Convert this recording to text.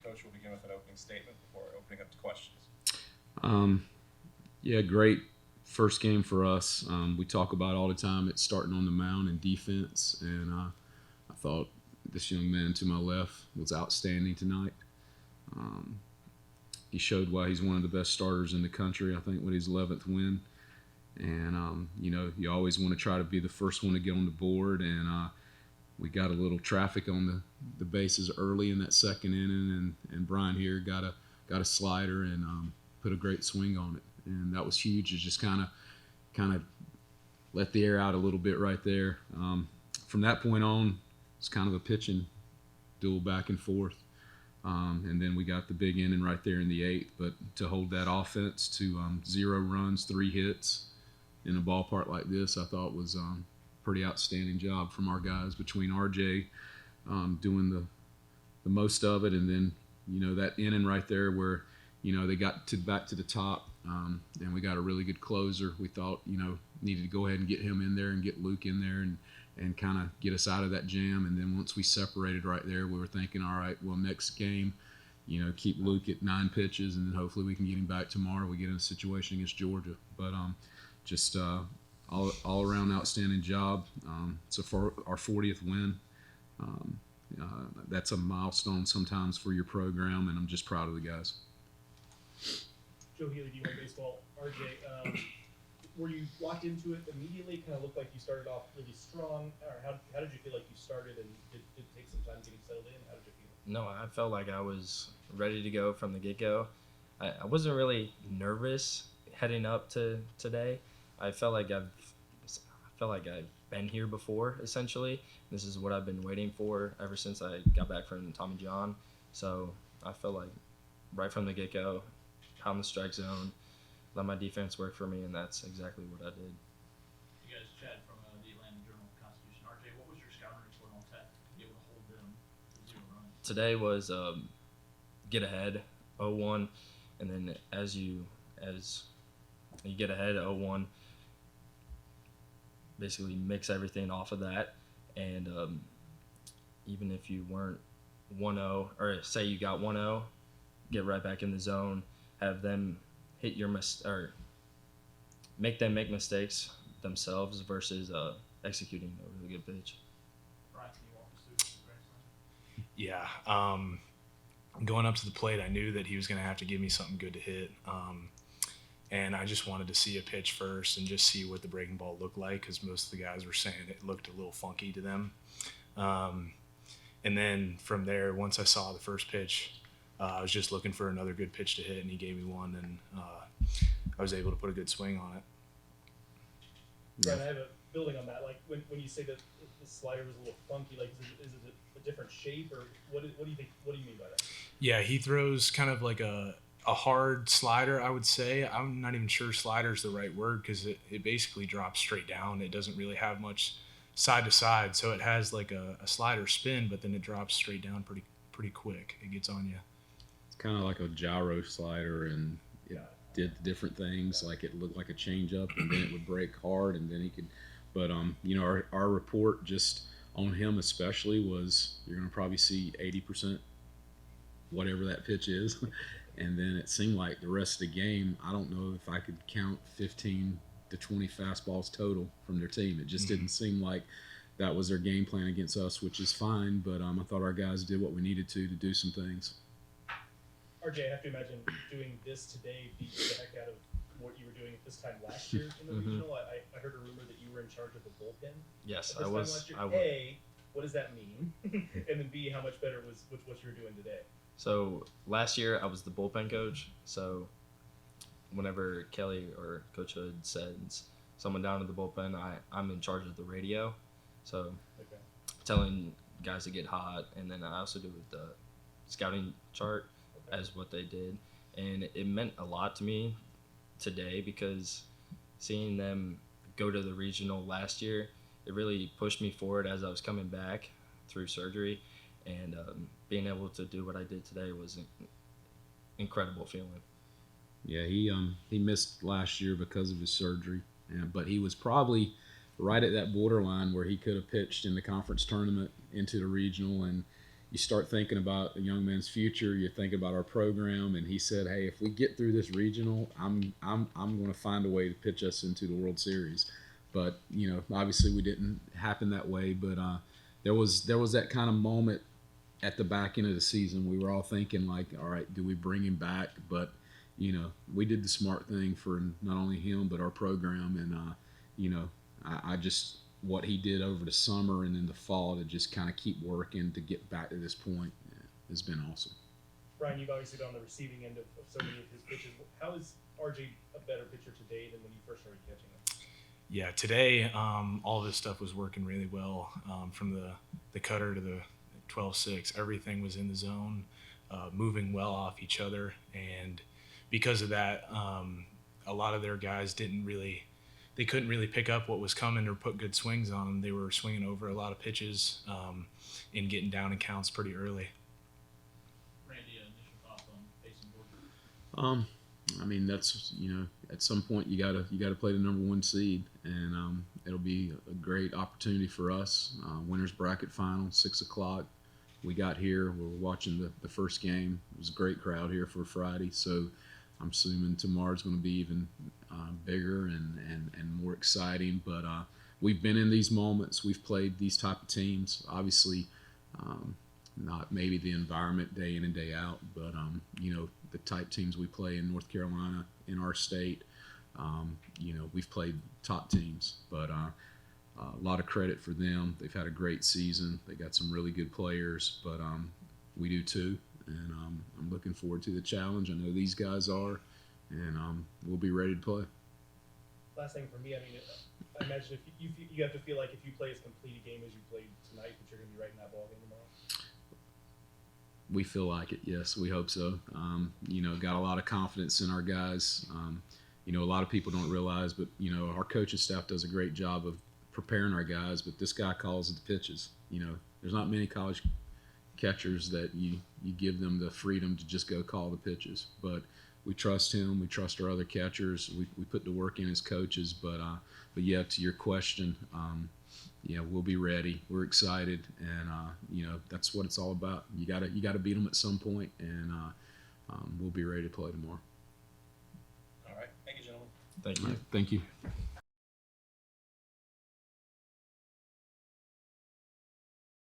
Coach will begin with an opening statement before opening up to questions. Yeah, great first game for us. We talk about all the time it's starting on the mound and defense, and I thought this young man to my left was outstanding tonight. He showed why he's one of the best starters in the country, I think, with his 11th win. And, you always want to try to be the first one to get on the board, and we got a little traffic on the bases early in that second inning, and Bryan here got a slider and put a great swing on it. And that was huge. It just kind of let the air out a little bit right there. From that point on, it's kind of a pitching duel back and forth. And then we got the big inning right there in the 8th. But to hold that offense to 0 runs, 3 hits in a ballpark like this, I thought was a pretty outstanding job from our guys, between RJ doing the most of it, and then that inning right there where they got back to the top, and we got a really good closer. We thought needed to go ahead and get him in there and get Luke in there and kind of get us out of that jam. And then once we separated right there, we were thinking, all right, well, next game, keep Luke at 9 pitches, and then hopefully we can get him back tomorrow. We get in a situation against Georgia. But just all around outstanding job. So for our 40th win, that's a milestone sometimes for your program, and I'm just proud of the guys. Joe Healy, D1 Baseball. RJ, were you locked into it immediately? Kind of looked like you started off really strong. Or how did you feel like you started, and did it take some time getting settled in? How did you feel? No, I felt like I was ready to go from the get-go. I wasn't really nervous heading up to today. I felt like I've been here before, essentially. This is what I've been waiting for ever since I got back from Tommy John. So I felt like right from the get-go, pound the strike zone, let my defense work for me, and that's exactly what I did. You guys, Chad, from the Atlanta Journal-Constitution. RJ, what was your scouting report on Tech to be able to hold them to 0 runs? Today was get ahead 0-1, and then as you get ahead 0-1, basically mix everything off of that, and even if you weren't 1-0, or say you got 1-0, get right back in the zone, have them hit your or make them make mistakes themselves versus executing a really good pitch. Bryan, can you walk us through the grand slam? Yeah, going up to the plate, I knew that he was going to have to give me something good to hit. And I just wanted to see a pitch first and just see what the breaking ball looked like, because most of the guys were saying it looked a little funky to them. And then from there, once I saw the first pitch, I was just looking for another good pitch to hit, and he gave me one, and I was able to put a good swing on it. Bryan, I have a building on that. Like when you say that the slider was a little funky, like is it a different shape, or what do you think? What do you mean by that? Yeah, he throws kind of like a hard slider, I would say. I'm not even sure slider is the right word, because it basically drops straight down. It doesn't really have much side to side, so it has like a slider spin, but then it drops straight down pretty quick. It gets on you. It's kind of like a gyro slider, and it did different things. Like it looked like a changeup, and then it would break hard, and then he could. But our report just on him especially was you're going to probably see 80%, whatever that pitch is. And then it seemed like the rest of the game, I don't know if I could count 15 to 20 fastballs total from their team. It just didn't seem like that was their game plan against us, which is fine. But I thought our guys did what we needed to do some things. RJ, I have to imagine doing this today beat the heck out of what you were doing at this time last year in the regional. I heard a rumor that you were in charge of the bullpen. Yes, I was. Last year. A, what does that mean? And then B, how much better was what you were doing today? So last year I was the bullpen coach. So whenever Kelly or Coach Hood sends someone down to the bullpen, I'm in charge of the radio. So telling guys to get hot, and then I also do with the scouting chart as what they did. And it meant a lot to me today, because seeing them go to the regional last year, it really pushed me forward as I was coming back through surgery. And being able to do what I did today was an incredible feeling. Yeah, he missed last year because of his surgery, but he was probably right at that borderline where he could have pitched in the conference tournament into the regional, and you start thinking about a young man's future. You're thinking about our program, and he said, "Hey, if we get through this regional, I'm going to find a way to pitch us into the World Series." But obviously, we didn't happen that way. But there was that kind of moment at the back end of the season. We were all thinking like, "All right, do we bring him back?" But we did the smart thing for not only him but our program, and I just what he did over the summer and in the fall to just kind of keep working to get back to this point has been awesome. Bryan, you've obviously been on the receiving end of so many of his pitches. How is RJ a better pitcher today than when you first started catching him? Yeah, today all of this stuff was working really well, from the cutter to the 12-6. Everything was in the zone, moving well off each other, and because of that, a lot of their guys they couldn't really pick up what was coming or put good swings on them. They were swinging over a lot of pitches and getting down in counts pretty early. Randy, initial thoughts on facing Georgia? I mean, that's at some point you gotta play the number 1 seed, and it'll be a great opportunity for us. Winners bracket final, 6 o'clock. We got here. We were watching the first game. It was a great crowd here for Friday, so I'm assuming tomorrow's going to be even bigger and more exciting. But we've been in these moments. We've played these type of teams. Obviously, not maybe the environment day in and day out, but the type teams we play in North Carolina, in our state. We've played top teams, but a lot of credit for them. They've had a great season. They got some really good players, but we do too. And I'm looking forward to the challenge. I know these guys are, and we'll be ready to play. Last thing for me, I mean, I imagine if you have to feel like if you play as complete a game as you played tonight, that you're going to be right in that ball game tomorrow. We feel like it, yes. We hope so. Got a lot of confidence in our guys. A lot of people don't realize, but our coaching staff does a great job of preparing our guys. But this guy calls the pitches. There's not many college catchers that you give them the freedom to just go call the pitches. But we trust him. We trust our other catchers. We put the work in as coaches. But yeah, to your question, we'll be ready. We're excited, and that's what it's all about. You gotta beat them at some point, and we'll be ready to play tomorrow. All right. Thank you, gentlemen. Thank you. All right, thank you.